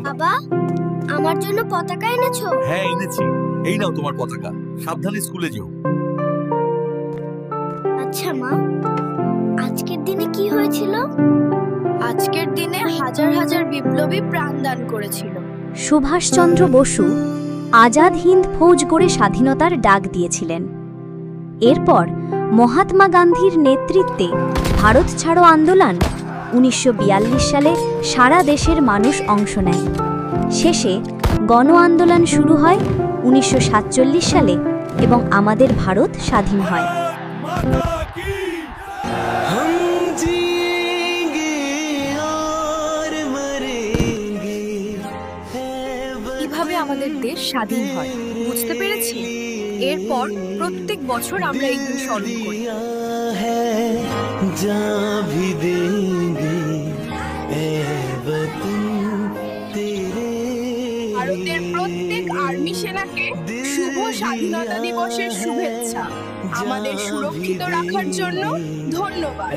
বাবা, আমার জন্য পতাকা এনেছো? হ্যাঁ এনেছি, এই নাও তোমার পতাকা। সাবধানে স্কুলে যেও। আচ্ছা মা, আজকের দিনে কি হয়েছিল? আজকের দিনে হাজার হাজার বিপ্লবী প্রাণদান করেছিল। সুভাষচন্দ্র বসু আজাদ হিন্দ ফৌজ গড়ে স্বাধীনতার ডাক দিয়েছিলেন। এরপর মহাত্মা গান্ধীর নেতৃত্বে ভারত ছাড়ো আন্দোলন ১৯৪২ সালে সারা দেশের মানুষ অংশ নেয়। শেষে গণ আন্দোলন শুরু হয় ১৯৪৭ সালে এবং আমাদের ভারত স্বাধীন হয়। কিভাবে আমাদের দেশ স্বাধীন হয় বুঝতে পেরেছি। এরপর প্রত্যেক বছর আমরা এই দিন স্মরণ করি। ভারতের প্রত্যেক আর্মি সেনাকে শুভ স্বাধীনতা দিবসের শুভেচ্ছা। আমাদের সুরক্ষিত রাখার জন্য ধন্যবাদ।